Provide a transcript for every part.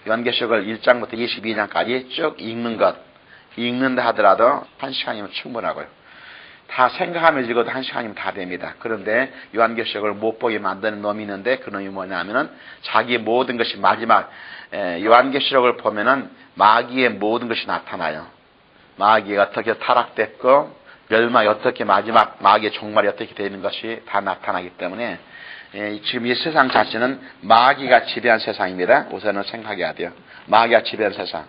요한계시록을 1장부터 22장까지 쭉 읽는다 하더라도 1시간이면 충분하고요. 다 생각하면서 읽어도 1시간이면 다 됩니다. 그런데 요한계시록을 못 보게 만드는 놈이 있는데 그 놈이 뭐냐면은 자기의 모든 것이 마지막 요한계시록을 보면은 마귀의 모든 것이 나타나요. 마귀가 어떻게 타락됐고 멸망이 어떻게 마지막 마귀의 종말이 어떻게 되는 것이 다 나타나기 때문에 지금 이 세상 자체는 마귀가 지배한 세상입니다. 우선은 생각해야 돼요. 마귀가 지배한 세상.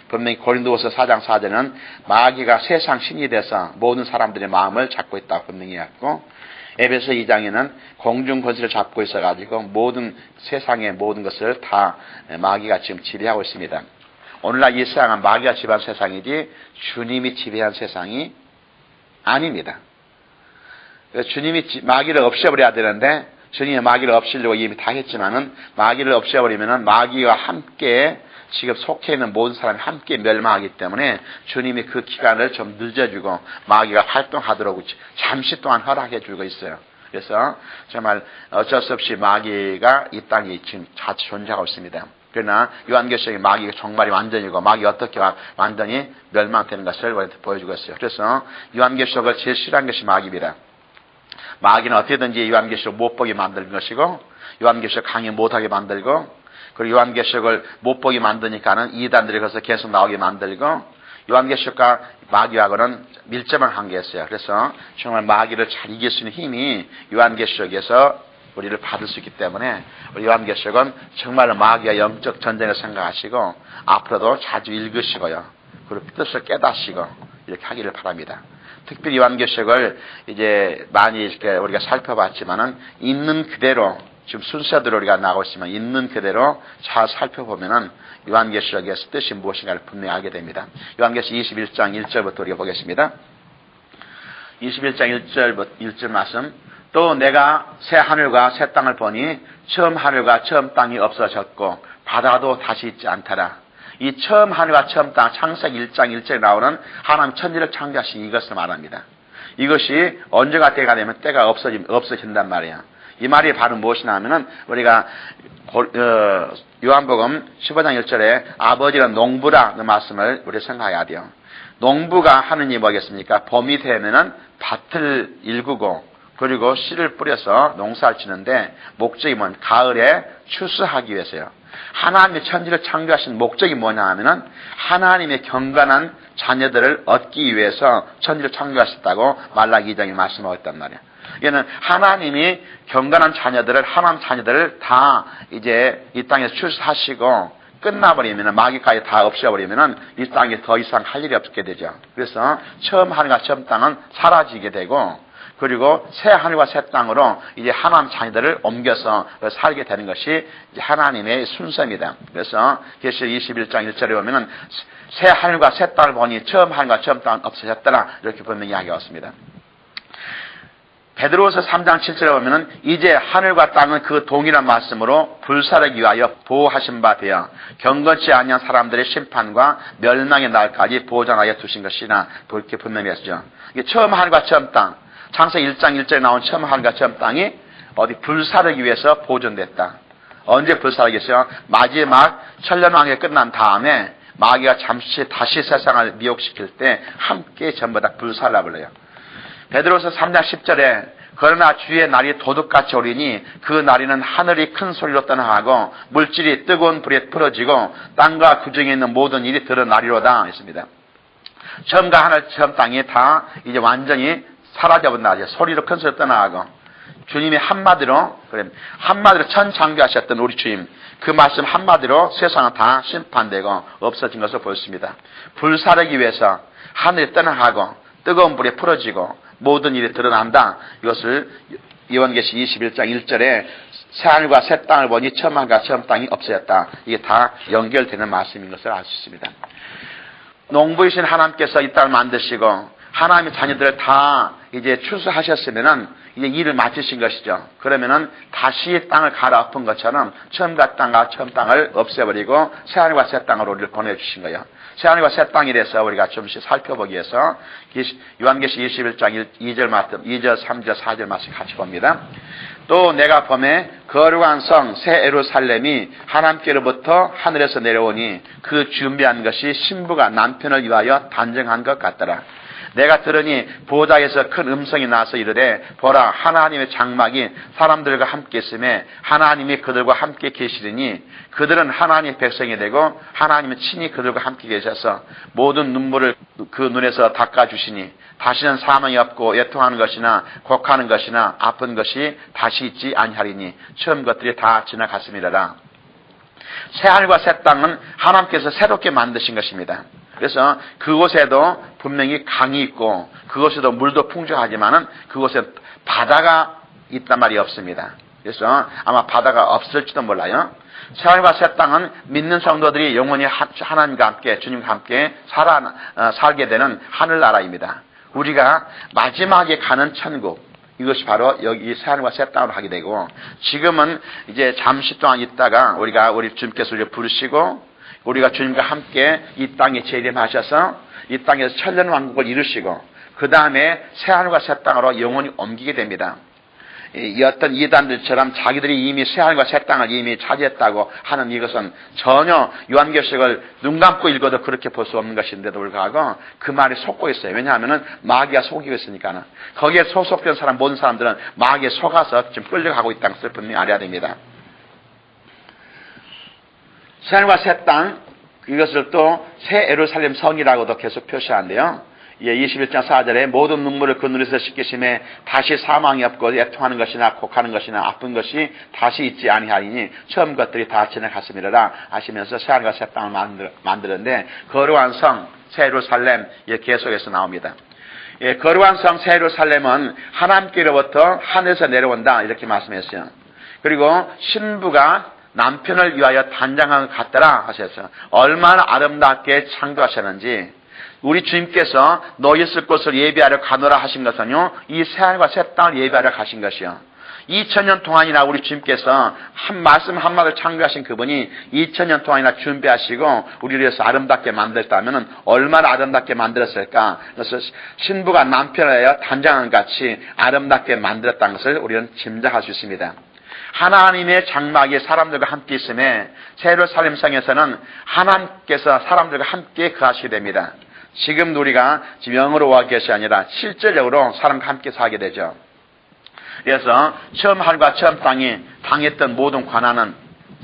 분명히 고린도후서 4장 4절은 마귀가 세상 신이 돼서 모든 사람들의 마음을 잡고 있다고 분명히 했고, 에베소 2장에는 공중 권세를 잡고 있어가지고 모든 세상의 모든 것을 다 마귀가 지금 지배하고 있습니다. 오늘날 이 세상은 마귀가 지배한 세상이지 주님이 지배한 세상이 아닙니다. 주님이 마귀를 없애버려야 되는데 주님이 마귀를 없애려고 이미 다 했지만은 마귀를 없애버리면은 마귀와 함께 지금 속해 있는 모든 사람이 함께 멸망하기 때문에 주님이 그 기간을 좀 늦어주고 마귀가 활동하도록 잠시 동안 허락해 주고 있어요. 그래서 정말 어쩔 수 없이 마귀가 이 땅에 지금 자주 존재하고 있습니다. 그러나 요한계시록의 마귀가 정말이 완전이고 마귀가 어떻게 완전히 멸망되는 것을 우리한테 보여주고 있어요. 그래서 요한계시록을 제일 싫어하는 것이 마귀입니다. 마귀는 어떻게든지 요한계시록 못 보게 만드는 것이고 요한계시록 강의 못하게 만들고 그리고 요한계시록을 못 보게 만드니까는 이단들이 거기서 계속 나오게 만들고 요한계시록과 마귀하고는 밀접한 관계였어요. 그래서 정말 마귀를 잘 이길 수 있는 힘이 요한계시록에서 우리를 받을 수 있기 때문에 우리 요한계시록은 정말 마귀와 영적 전쟁을 생각하시고 앞으로도 자주 읽으시고요. 그리고 뜻을 깨닫시고 이렇게 하기를 바랍니다. 특별히 요한계시록을 이제 많이 이렇게 우리가 살펴봤지만은 있는 그대로 지금 순서대로 우리가 나오고 있지만 있는 그대로 잘 살펴보면은 요한계시록의 뜻이 무엇인가를 분명히 알게 됩니다. 요한계시록 21장 1절부터 우리가 보겠습니다. 21장 1절 말씀. 또 내가 새 하늘과 새 땅을 보니 처음 하늘과 처음 땅이 없어졌고 바다도 다시 있지 않더라. 이 처음 하늘과 처음 땅 창세기 1장 1절에 나오는 하나님 천지를 창조하신 이것을 말합니다. 이것이 언제가 때가 되면 때가 없어진단 말이야. 이 말이 바로 무엇이냐 하면은 우리가 요한복음 15장 1절에 아버지는 농부라는 말씀을 우리 생각해야 돼요. 농부가 하는 일이 뭐겠습니까? 봄이 되면은 밭을 일구고 그리고 씨를 뿌려서 농사를 지는데 목적이 뭔 가을에 추수하기 위해서요. 하나님의 천지를 창조하신 목적이 뭐냐 하면은 하나님의 경건한 자녀들을 얻기 위해서 천지를 창조하셨다고 말라기 2장에 말씀하고 있단 말이에요. 이거는 하나님이 경건한 자녀들을 하나님 자녀들을 다 이제 이 땅에서 출세하시고 끝나버리면은 마귀까지 다 없애버리면은 이 땅에 더 이상 할 일이 없게 되죠. 그래서 처음 하늘과 처음 땅은 사라지게 되고 그리고 새 하늘과 새 땅으로 이제 하나님 자녀들을 옮겨서 살게 되는 것이 이제 하나님의 순서입니다. 그래서 계시록 21장 1절에 보면은 새 하늘과 새 땅을 보니 처음 하늘과 처음 땅은 없어졌더라 이렇게 분명히 이야기가 왔습니다. 베드로후서 3장 7절에 보면은 이제 하늘과 땅은 그 동일한 말씀으로 불사르기 위하여 보호하신 바 되어 경건치 아니한 사람들의 심판과 멸망의 날까지 보존하여 두신 것이나 그렇게 분명히 했죠. 이게 처음 하늘과 처음 땅 창세기 1장 1절에 나온 처음 하늘과 처음 땅이 어디 불사르기 위해서 보존됐다. 언제 불사르겠어요? 마지막 천년왕국이 끝난 다음에 마귀가 잠시 다시 세상을 미혹시킬 때 함께 전부 다 불살라버려요. 베드로서 3장 10절에 그러나 주의 날이 도둑같이 오리니 그 날에는 하늘이 큰 소리로 떠나가고 물질이 뜨거운 불에 풀어지고 땅과 그 중에 있는 모든 일이 드러나리로다 했습니다. 처음과 하늘 처음 땅이 다 이제 완전히 사라져버린다. 소리로 큰 소리로 떠나가고 주님이 한마디로 천창조하셨던 우리 주님 그 말씀 한마디로 세상은 다 심판되고 없어진 것을 보였습니다. 불사르기 위해서 하늘이 떠나가고 뜨거운 불에 풀어지고 모든 일이 드러난다. 이것을 요한계시록 21장 1절에 새 하늘과 새 땅을 보니 처음 하늘과 처음 땅이 없어졌다. 이게 다 연결되는 말씀인 것을 알 수 있습니다. 농부이신 하나님께서 이 땅을 만드시고 하나님의 자녀들을 다 이제 추수하셨으면은 이제 일을 마치신 것이죠. 그러면은 다시 땅을 갈아엎은 것처럼 처음과 땅과 처음 땅을 없애버리고 새 하늘과 새 땅으로 우리를 보내주신 거예요. 새 하늘과 새 땅이 돼서 우리가 좀씩 살펴보기 위해서 요한계시록 21장 2절 말씀, 2절, 3절, 4절 말씀 같이 봅니다. 또 내가 범에 거룩한 성 새 예루살렘이 하나님께로부터 하늘에서 내려오니 그 준비한 것이 신부가 남편을 위하여 단정한 것 같더라. 내가 들으니 보좌에서 큰 음성이 나서 이르되 보라 하나님의 장막이 사람들과 함께 있음에 하나님이 그들과 함께 계시리니 그들은 하나님의 백성이 되고 하나님은 친히 그들과 함께 계셔서 모든 눈물을 그 눈에서 닦아주시니 다시는 사망이 없고 애통하는 것이나 곡하는 것이나 아픈 것이 다시 있지 아니하리니 처음 것들이 다 지나갔음이라라. 새하늘과 새 땅은 하나님께서 새롭게 만드신 것입니다. 그래서 그곳에도 분명히 강이 있고 그곳에도 물도 풍족하지만은 그곳에 바다가 있단 말이 없습니다. 그래서 아마 바다가 없을지도 몰라요. 새하늘과 새 땅은 믿는 성도들이 영원히 하나님과 함께 주님과 함께 살게 되는 하늘나라입니다. 우리가 마지막에 가는 천국, 이것이 바로 여기 새하늘과 새 땅으로 하게 되고, 지금은 이제 잠시 동안 있다가 우리 주님께서 우리를 부르시고 우리가 주님과 함께 이 땅에 재림하셔서 이 땅에서 천년왕국을 이루시고 그 다음에 새하늘과 새 땅으로 영원히 옮기게 됩니다. 이 어떤 이단들처럼 자기들이 이미 새하늘과 새 땅을 이미 차지했다고 하는 이것은 전혀 요한계시록을 눈 감고 읽어도 그렇게 볼 수 없는 것인데도 불구하고 그 말이 속고 있어요. 왜냐하면 마귀가 속이고 있으니까는. 거기에 소속된 사람 모든 사람들은 마귀에 속아서 지금 끌려가고 있다는 것을 분명히 알아야 됩니다. 새하늘과 새 땅, 이것을 또 새 예루살렘 성이라고도 계속 표시하는데요. 21장 4절에 모든 눈물을 그 눈에서 씻기심에 다시 사망이 없고 애통하는 것이나 곡하는 것이나 아픈 것이 다시 있지 아니하리니 처음 것들이 다 지나갔음이라 하시면서 새하늘과 새 땅을 만드는데 거룩한 성 새 예루살렘 계속해서 나옵니다. 거룩한 성 새 예루살렘은 하나님께로부터 하늘에서 내려온다 이렇게 말씀했어요. 그리고 신부가 남편을 위하여 단장한 것 같더라 하셨어요. 얼마나 아름답게 창조하셨는지. 우리 주님께서 너희 있을 곳을 예비하려 가노라 하신 것은요, 이 새하늘과 새 땅을 예비하려 가신 것이요. 2000년 동안이나 우리 주님께서 한 말씀 한마디를 창조하신 그분이 2000년 동안이나 준비하시고 우리를 위해서 아름답게 만들었다면 얼마나 아름답게 만들었을까. 그래서 신부가 남편을 위하여 단장한 같이 아름답게 만들었다는 것을 우리는 짐작할 수 있습니다. 하나님의 장막이 사람들과 함께 있음에 새 예루살렘 성에서는 하나님께서 사람들과 함께 거하시게 됩니다. 지금 우리가 지금 영으로 와 계시 아니라 실질적으로 사람과 함께 살게 되죠. 그래서 처음 하늘과 처음 땅이 당했던 모든 관한은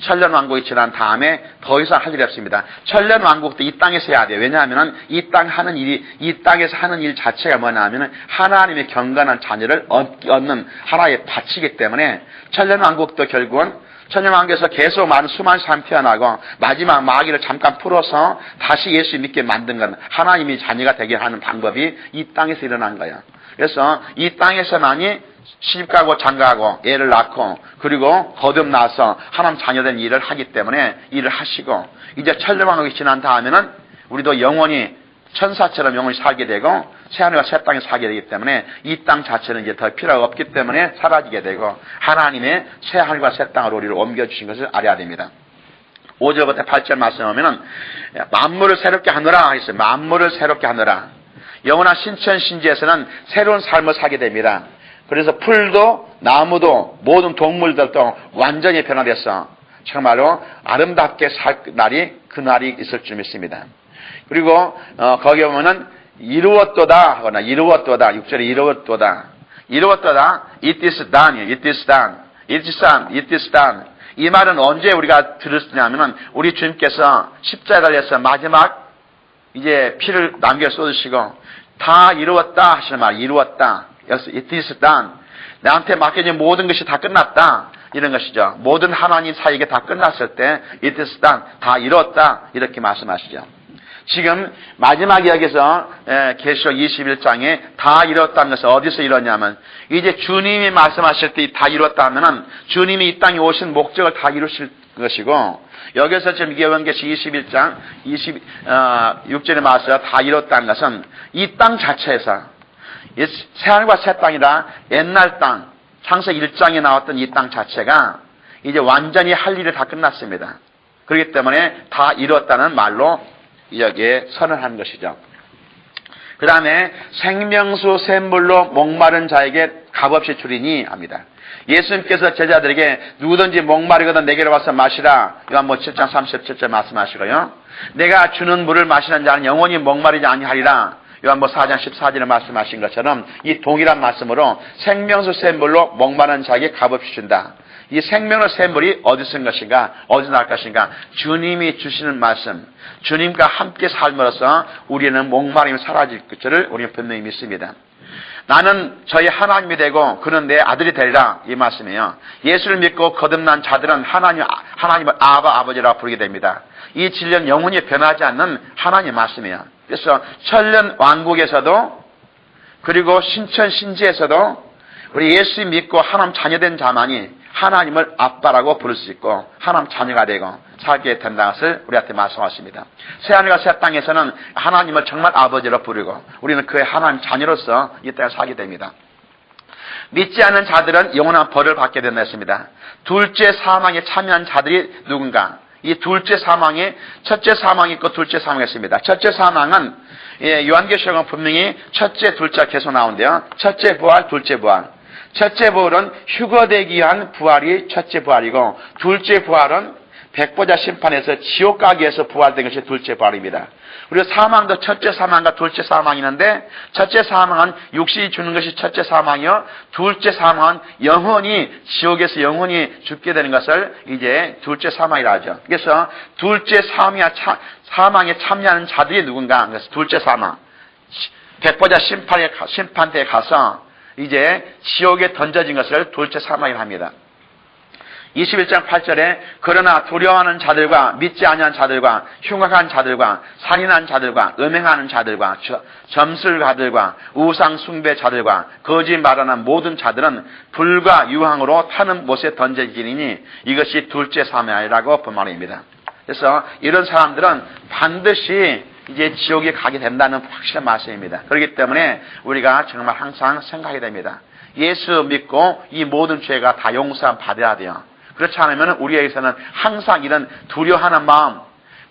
천년왕국이 지난 다음에 더 이상 할 일이 없습니다. 천년왕국도 이 땅에서 해야 돼요. 왜냐하면 이 땅에서 하는 일 자체가 뭐냐면 하나님의 경건한 자녀를 얻는 하나의 밭이기 때문에 천년왕국도 결국은 천년왕국에서 계속 많은 수많은 사람이 태어나고 마지막 마귀를 잠깐 풀어서 다시 예수 믿게 만든 건 하나님이 자녀가 되게 하는 방법이 이 땅에서 일어난 거예요. 그래서 이 땅에서만이 시집가고 장가가고 애를 낳고 그리고 거듭나서 하나님 자녀된 일을 하기 때문에 일을 하시고 이제 천년왕국이 지난 다음에는 우리도 영원히 천사처럼 영원히 살게 되고 새하늘과 새 땅에 살게 되기 때문에 이 땅 자체는 이제 더 필요가 없기 때문에 사라지게 되고 하나님의 새하늘과 새 땅으로 우리를 옮겨주신 것을 알아야 됩니다. 5절부터 8절 말씀하면은 만물을 새롭게 하노라 했어요. 만물을 새롭게 하노라. 영원한 신천 신지에서는 새로운 삶을 살게 됩니다. 그래서 풀도 나무도 모든 동물들도 완전히 변화됐어. 정말로 아름답게 살 날이 그날이 있을 줄 믿습니다. 그리고 거기에 보면은 이루었도다 하거나 이루었도다 6절에 이루었도다 it is done it is done it is done it is done. 이 말은 언제 우리가 들었냐면은 우리 주님께서 십자가에 달려서 마지막 이제 피를 남겨 쏟으시고 다 이루었다 하시는 말 이루었다. It is done. 나한테 맡겨진 모든 것이 다 끝났다. 이런 것이죠. 모든 하나님 사역이 다 끝났을 때 It is done. 다 이뤘다. 이렇게 말씀하시죠. 지금 마지막 이야기에서 계시록 21장에 다 이뤘다는 것은 어디서 이뤘냐면 이제 주님이 말씀하실 때 다 이뤘다 하면은 주님이 이 땅에 오신 목적을 다 이루실 것이고 여기서 지금 요한계시 21장 6절에 말해서 다 이뤘다는 것은 이 땅 자체에서 새하늘과 새 땅이라 옛날 땅 창세기 1장에 나왔던 이 땅 자체가 이제 완전히 할 일이 다 끝났습니다. 그렇기 때문에 다 이뤘다는 말로 여기에 선언한 것이죠. 그 다음에 생명수 샘물로 목마른 자에게 값없이 주리니 합니다. 예수님께서 제자들에게 누구든지 목마르거든 내게로 와서 마시라. 요한복음 7장 37절 말씀하시고요. 내가 주는 물을 마시는 자는 영원히 목마르지 아니하리라. 요한복음 4장 14절에 말씀하신 것처럼 이 동일한 말씀으로 생명수 샘물로 목마른 자에게 값없이 준다. 이 생명의 샘물이 어디서 온 것인가? 어디서 날 것인가? 주님이 주시는 말씀, 주님과 함께 삶으로써 우리는 목마름이 사라질 것을 우리는 분명히 믿습니다. 나는 저희 하나님이 되고 그는 내 아들이 되리라. 이 말씀이에요. 예수를 믿고 거듭난 자들은 하나님을 아버지라고 부르게 됩니다. 이 진리는 영원히 변하지 않는 하나님의 말씀이에요. 그래서 천년 왕국에서도 그리고 신천 신지에서도 우리 예수 믿고 하나님 자녀된 자만이 하나님을 아빠라고 부를 수 있고 하나님 자녀가 되고 살게 된다는 것을 우리한테 말씀하십니다. 새하늘과 새 땅에서는 하나님을 정말 아버지로 부르고 우리는 그의 하나님 자녀로서 이 땅에 살게 됩니다. 믿지 않는 자들은 영원한 벌을 받게 된다 했습니다. 둘째 사망에 참여한 자들이 누군가? 이 둘째 사망에 첫째 사망이 있고 둘째 사망이 있습니다. 첫째 사망은 요한계시록은 분명히 첫째, 둘째 계속 나오는데요. 첫째 부활, 둘째 부활. 첫째 부활은 휴거되기 위한 부활이 첫째 부활이고 둘째 부활은 백보자 심판에서 지옥 가기에서 부활된 것이 둘째 부활입니다. 그리고 사망도 첫째 사망과 둘째 사망이 있는데 첫째 사망은 육신이 주는 것이 첫째 사망이요. 둘째 사망은 영혼이 지옥에서 영혼이 죽게 되는 것을 이제 둘째 사망이라 하죠. 그래서 둘째 사망에 참여하는 자들이 누군가? 그래서 둘째 사망. 백보자 심판대에 가서 이제 지옥에 던져진 것을 둘째 사망이라 합니다. 21장 8절에 그러나 두려워하는 자들과 믿지 아니한 자들과 흉악한 자들과 살인한 자들과 음행하는 자들과 점술가들과 우상 숭배자들과 거짓 말하는 모든 자들은 불과 유황으로 타는 못에 던져지리니 이것이 둘째 사망이라고 본 말입니다. 그래서 이런 사람들은 반드시 이제 지옥에 가게 된다는 확실한 말씀입니다. 그렇기 때문에 우리가 정말 항상 생각해야 됩니다. 예수 믿고 이 모든 죄가 다 용서 받아야 돼요. 그렇지 않으면 우리에게서는 항상 이런 두려워하는 마음,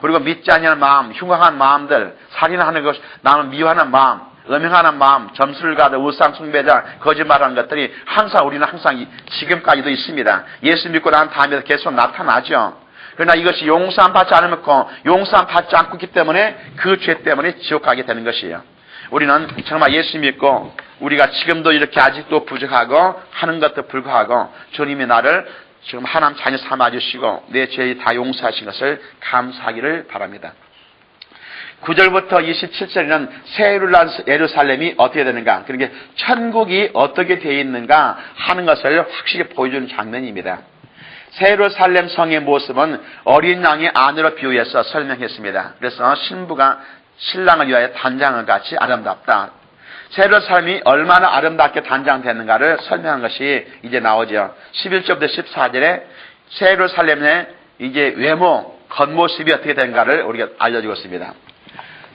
그리고 믿지 않는 마음, 흉악한 마음들, 살인하는 것, 남을 미워하는 마음, 음행하는 마음, 점술가들, 우상 숭배자, 거짓말하는 것들이 항상 우리는 항상 지금까지도 있습니다. 예수 믿고 난 다음에도 계속 나타나죠. 그러나 이것이 용서함 받지 않으면 용서함 받지 않고 있기 때문에 그 죄 때문에 지옥 가게 되는 것이에요. 우리는 정말 예수 믿고 우리가 지금도 이렇게 아직도 부족하고 하는 것도 불구하고 주님이 나를 지금 하나님 자녀 삼아주시고 내 죄 다 용서하신 것을 감사하기를 바랍니다. 9절부터 27절에는 새 예루살렘이 어떻게 되는가, 그러니까 천국이 어떻게 되어 있는가 하는 것을 확실히 보여주는 장면입니다. 새 예루살렘 성의 모습은 어린 양의 안으로 비유해서 설명했습니다. 그래서 신부가 신랑을 위하여 단장을 같이 아름답다. 새 예루살렘이 얼마나 아름답게 단장됐는가를 설명한 것이 이제 나오죠. 11절부터 14절에 새 예루살렘의 이제 외모, 겉모습이 어떻게 되는가를 우리가 알려주고 있습니다.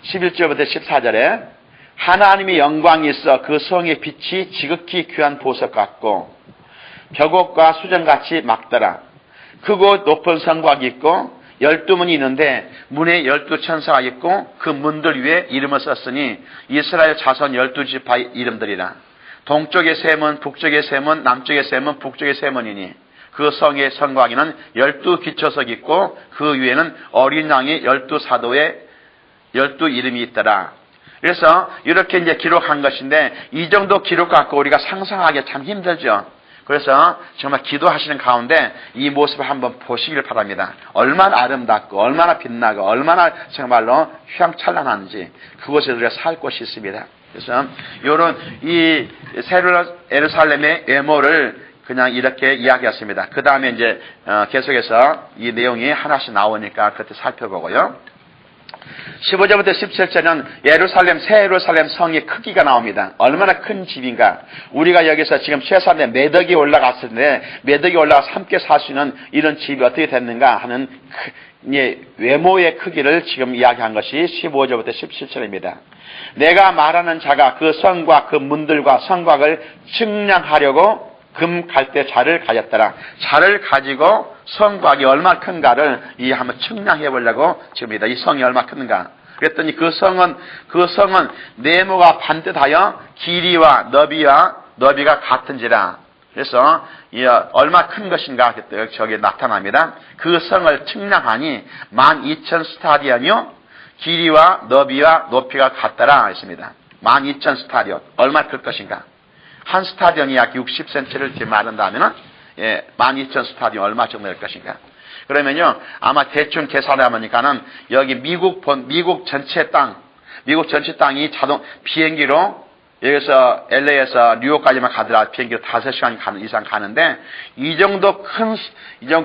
11절부터 14절에 하나님의 영광이 있어 그 성의 빛이 지극히 귀한 보석 같고 벽옥과 수정같이 막더라. 크고 높은 성곽이 있고 12문이 있는데 문에 12천사가 있고 그 문들 위에 이름을 썼으니 이스라엘 자손 12지파의 이름들이라. 동쪽의 세 문, 북쪽의 세 문, 남쪽의 세 문, 북쪽의 세 문이니 그 성의 성곽에는 12기초석이 있고 그 위에는 어린 양의 12사도의 12 이름이 있더라. 그래서 이렇게 이제 기록한 것인데 이 정도 기록 갖고 우리가 상상하기 참 힘들죠. 그래서 정말 기도하시는 가운데 이 모습을 한번 보시길 바랍니다. 얼마나 아름답고 얼마나 빛나고 얼마나 정말로 휘황찬란한지 그곳에 우리가 살 곳이 있습니다. 그래서 이런 이 예루살렘의 외모를 그냥 이렇게 이야기했습니다. 그 다음에 이제 계속해서 이 내용이 하나씩 나오니까 그때 살펴보고요. 15절부터 17절은 새 예루살렘 성의 크기가 나옵니다. 얼마나 큰 집인가. 우리가 여기서 지금 최소한의 매덕이 올라갔을 때 매덕이 올라가서 함께 살 수 있는 이런 집이 어떻게 됐는가 하는 외모의 크기를 지금 이야기한 것이 15절부터 17절입니다. 내가 말하는 자가 그 성과 그 문들과 성곽을 측량하려고 금 갈대 자를 가졌더라. 자를 가지고 성곽이 얼마나 큰가를 한번 측량해 보려고 지금입니다. 이 성이 얼마나 큰가. 그랬더니 그 성은 네모가 반듯하여 길이와 너비와 너비가 같은지라. 그래서 얼마 큰 것인가 저기 나타납니다. 그 성을 측량하니 12,000스타디언이요 길이와 너비와 높이가 같더라 했습니다. 12,000스타디언 얼마 클 것인가? 한 스타디언이 약 60cm를 말한다면은 12,000스타디언 얼마 정도 될 것인가? 그러면요 아마 대충 계산해 보니까는 여기 미국 전체 땅이 자동 비행기로 여기서 LA에서 뉴욕까지만 가더라 비행기로 5시간 이상 가는데 이 정도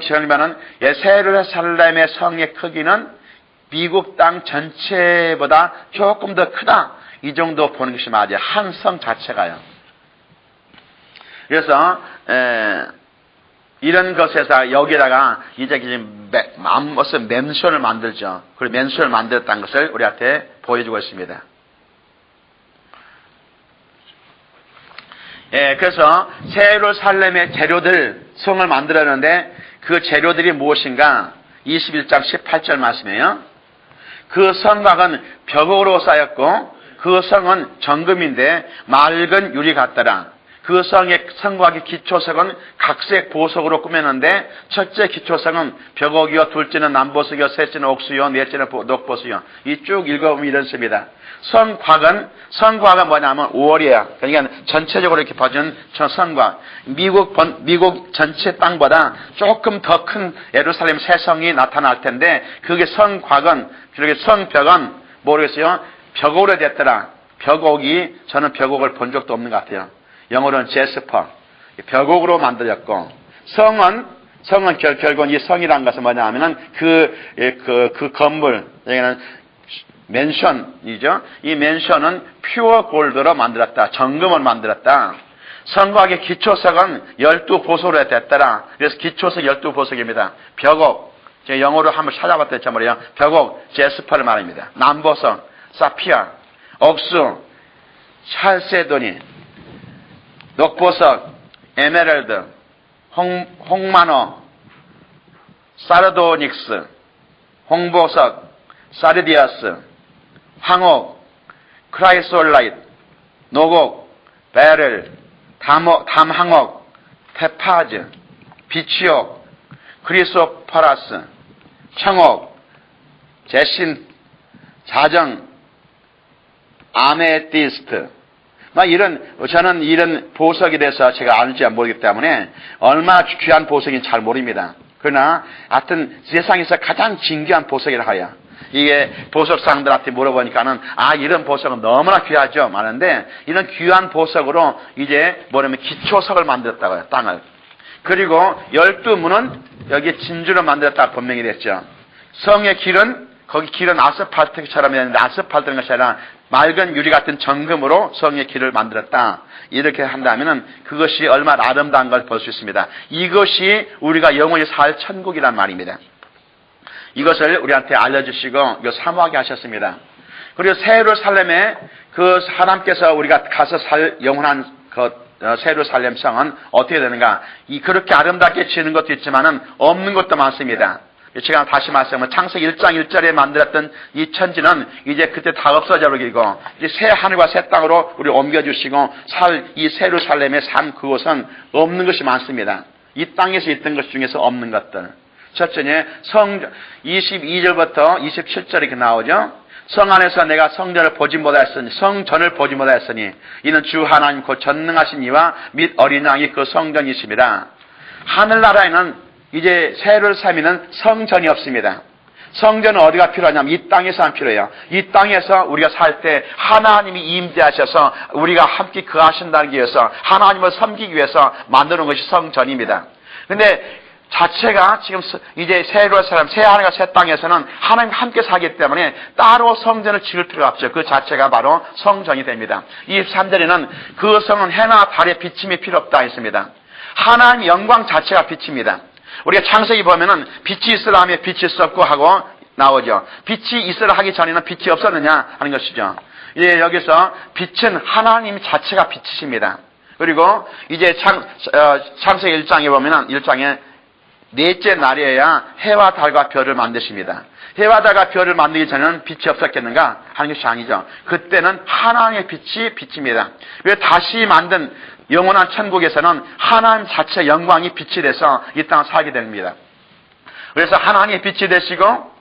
시간이면은 예루살렘의 성의 크기는 미국 땅 전체보다 조금 더 크다. 이 정도 보는 것이 맞아요. 한 성 자체가요. 그래서 이런 것에서 여기다가 이제 무슨 맨션을 만들죠. 그리고 맨션을 만들었다는 것을 우리한테 보여주고 있습니다. 그래서 예루살렘의 재료들 성을 만들었는데 그 재료들이 무엇인가? 21장 18절 말씀이에요. 그 성곽은 벽으로 쌓였고 그 성은 정금인데 맑은 유리 같더라. 그 성곽의 기초석은 각색 보석으로 꾸몄는데 첫째 기초석은 벽옥이요, 둘째는 남보석이요, 셋째는 옥수요, 넷째는 녹보석이요. 이 쭉 읽어보면 이런 습니다. 성곽은 뭐냐면 5월이야. 그러니까 전체적으로 이렇게 퍼진 성곽. 미국 전체 땅보다 조금 더 큰 예루살렘 새 성이 나타날 텐데 그게 성곽은, 그렇게 성벽은 모르겠어요. 벽옥으로 됐더라. 벽옥이 저는 벽옥을 본 적도 없는 것 같아요. 영어로는 제스퍼. 벽옥으로 만들었고 성은 결국은 이 성이라는 것은 뭐냐 하면은 그 건물, 여기는 맨션이죠. 이 맨션은 퓨어 골드로 만들었다. 정금을 만들었다. 성곽의 기초석은 12보석으로 됐더라. 그래서 기초석 12보석입니다. 벽옥, 제가 영어로 한번 찾아봤더니 참 말이에요. 벽옥, 제스퍼를 말합니다. 남보석, 사피아, 옥수, 찰세도니, 녹보석, 에메랄드, 홍마노, 사르도닉스, 홍보석, 사르디아스, 황옥, 크라이솔라이트, 노곡, 베릴, 담항옥, 테파즈, 비치옥, 크리소파라스, 청옥, 제신, 자정, 아메티스트. 저는 이런 보석에 대해서 제가 알지 모르기 때문에 얼마나 귀한 보석인지 잘 모릅니다. 그러나 하여튼 세상에서 가장 진귀한 보석이라 하여 이게 보석상들한테 물어보니까는 이런 보석은 너무나 귀하죠 하는데 이런 귀한 보석으로 이제 뭐냐면 기초석을 만들었다고요. 땅을. 그리고 12문은 여기 진주로 만들었다고 분명히 됐죠. 성의 길은 거기 길은 아스팔트처럼 했는데 아스팔트는 것이 아니라 맑은 유리 같은 정금으로 성의 길을 만들었다. 이렇게 한다면은 그것이 얼마나 아름다운 걸 볼 수 있습니다. 이것이 우리가 영원히 살 천국이란 말입니다. 이것을 우리한테 알려주시고 사모하게 하셨습니다. 그리고 예루살렘에 그 하나님께서 우리가 가서 살 영원한 예루살렘 성은 어떻게 되는가? 그렇게 아름답게 지는 것도 있지만은 없는 것도 많습니다. 제가 다시 말씀하면 창세기 1장 1절에 만들었던 이 천지는 이제 그때 다 없어져 버리고 이제 새 하늘과 새 땅으로 우리 옮겨주시고 이 예루살렘의 삶 그곳은 없는 것이 많습니다. 이 땅에서 있던 것 중에서 없는 것들. 첫째는 22절부터 27절 이렇게 나오죠. 성 안에서 내가 성전을 보지 못하였으니 성전을 보지 못하였으니 이는 주 하나님 곧 전능하신 이와 및 어린 양이 그 성전이십니다. 하늘나라에는 이제 예루살렘에는 성전이 없습니다. 성전은 어디가 필요하냐면 이 땅에서만 필요해요. 이 땅에서 우리가 살 때 하나님이 임재하셔서 우리가 함께 거하신다기 위해서 하나님을 섬기기 위해서 만드는 것이 성전입니다. 근데 자체가 지금 이제 예루살렘 새 하늘과 새 땅에서는 하나님과 함께 살기 때문에 따로 성전을 지을 필요가 없죠. 그 자체가 바로 성전이 됩니다. 23절에는 그 성은 해나 달의 비침이 필요 없다 했습니다. 하나님의 영광 자체가 빛입니다. 우리가 창세기 보면은 빛이 있으라 하며 빛이 있었고 하고 나오죠. 빛이 있으라 하기 전에는 빛이 없었느냐 하는 것이죠. 예, 여기서 빛은 하나님 자체가 빛이십니다. 그리고 이제 창세기 1장에 보면은 1장에 넷째 날이어야 해와 달과 별을 만드십니다. 해와 달과 별을 만들기 전에는 빛이 없었겠는가 하는 것이 아니죠. 그때는 하나님의 빛이 빛입니다. 왜 다시 만든 영원한 천국에서는 하나님 자체 영광이 빛이 돼서 이 땅을 살게 됩니다. 그래서 하나님의 빛이 되시고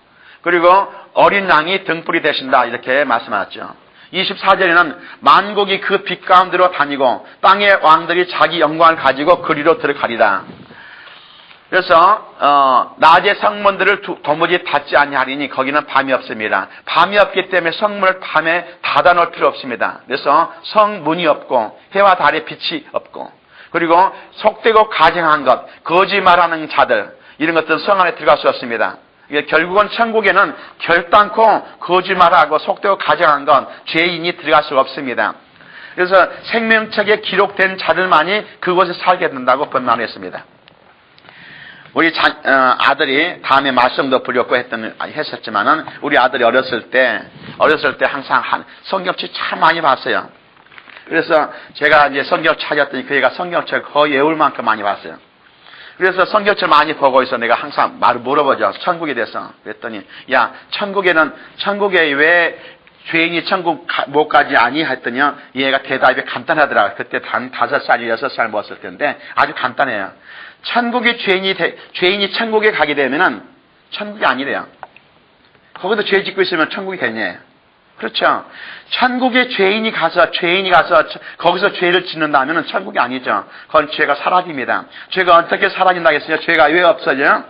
그리고 어린 양이 등불이 되신다 이렇게 말씀하셨죠. 24절에는 만국이 그 빛 가운데로 다니고 땅의 왕들이 자기 영광을 가지고 그리로 들어가리라. 그래서 낮에 성문들을 도무지 닫지 아니하리니 거기는 밤이 없습니다. 밤이 없기 때문에 성문을 밤에 닫아놓을 필요 없습니다. 그래서 성문이 없고 해와 달의 빛이 없고 그리고 속되고 가증한 것, 거짓말하는 자들 이런 것들은 성 안에 들어갈 수 없습니다. 결국은 천국에는 결단코 거짓말하고 속되고 가증한 건 죄인이 들어갈 수가 없습니다. 그래서 생명책에 기록된 자들만이 그곳에 살게 된다고 번만했습니다. 우리 아들이 다음에 말씀도 부렸고 했었지만은 우리 아들이 어렸을 때 항상 성경책 참 많이 봤어요. 그래서 제가 이제 성경 찾았더니 그 애가 성경책 거의 외울 만큼 많이 봤어요. 그래서 성경책 많이 보고 있어 내가 항상 말을 물어보죠. 천국에 대해서. 그랬더니 야 천국에 왜 죄인이 천국 못 가지 아니 했더니 얘가 대답이 간단하더라. 그때 단 5살, 6살 먹었을 텐데 아주 간단해요. 천국의 죄인이 천국에 가게 되면은 천국이 아니래요. 거기서 죄 짓고 있으면 천국이 되냐. 그렇죠. 천국에 죄인이 가서 거기서 죄를 짓는다면은 천국이 아니죠. 그건 죄가 사라집니다. 죄가 어떻게 사라진다고 했어요? 죄가 왜 없어져요?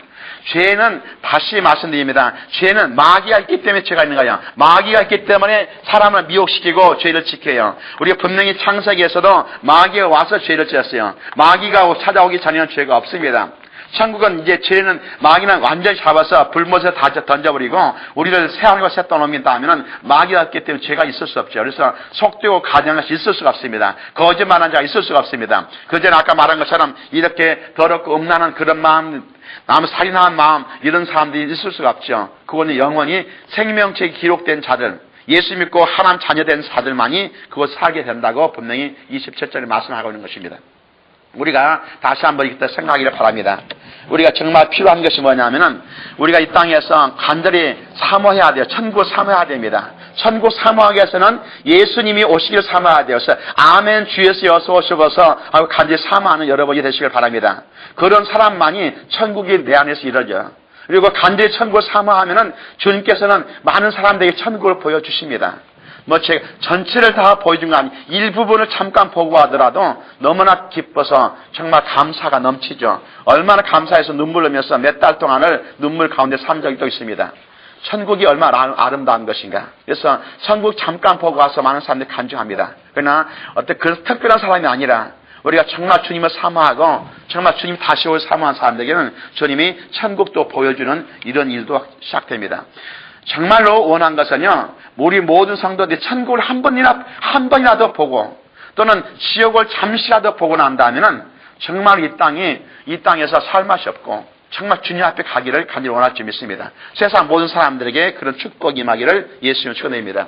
죄는 다시 말씀드립니다. 죄는 마귀가 있기 때문에 죄가 있는 거예요. 마귀가 있기 때문에 사람을 미혹시키고 죄를 지켜요. 우리가 분명히 창세기에서도 마귀가 와서 죄를 지었어요. 마귀가 찾아오기 전에는 죄가 없습니다. 천국은 이제 죄는 마귀는 완전히 잡아서 불못에 다 던져버리고 우리를 새하늘과 새 땅으로 옮긴다 하면은 마귀가 있기 때문에 죄가 있을 수 없죠. 그래서 속되고 가증한 것이 있을 수가 없습니다. 거짓말하는 자가 있을 수가 없습니다. 그전에 아까 말한 것처럼 이렇게 더럽고 음란한 그런 마음, 남 살인한 마음 이런 사람들이 있을 수가 없죠. 그거는 영원히 생명책에 기록된 자들, 예수 믿고 하나님 자녀된 자들만이 그곳 살게 된다고 분명히 27절에 말씀하고 있는 것입니다. 우리가 다시 한번 이때 생각하기를 바랍니다. 우리가 정말 필요한 것이 뭐냐면은 우리가 이 땅에서 간절히 사모해야 돼요. 천국 사모해야 됩니다. 천국 사모하기 위해서는 예수님이 오시길 사모해야 돼요. 그래서 아멘 주 예수 어서 오셔서 하고 간절히 사모하는 여러분이 되시길 바랍니다. 그런 사람만이 천국이 내 안에서 이루어져요. 그리고 간절히 천국을 사모하면은 주님께서는 많은 사람들에게 천국을 보여주십니다. 제가 전체를 다 보여준 거 아니, 일부분을 잠깐 보고 하더라도 너무나 기뻐서 정말 감사가 넘치죠. 얼마나 감사해서 눈물 흘리면서 몇 달 동안을 눈물 가운데 산 적이 또 있습니다. 천국이 얼마나 아름다운 것인가. 그래서 천국 잠깐 보고 와서 많은 사람들이 간증합니다. 그러나 어떤 그런 특별한 사람이 아니라 우리가 정말 주님을 사모하고 정말 주님 다시 올 사모한 사람들에게는 주님이 천국도 보여주는 이런 일도 시작됩니다. 정말로 원한 것은요, 우리 모든 성도들이 천국을 한 번이라도 보고 또는 지옥을 잠시라도 보고 난다면은 정말 이 땅에서 살 맛이 없고 정말 주님 앞에 가기를 간절히 원할 줄 믿습니다. 세상 모든 사람들에게 그런 축복이 임하기를 예수님을 축원드립니다.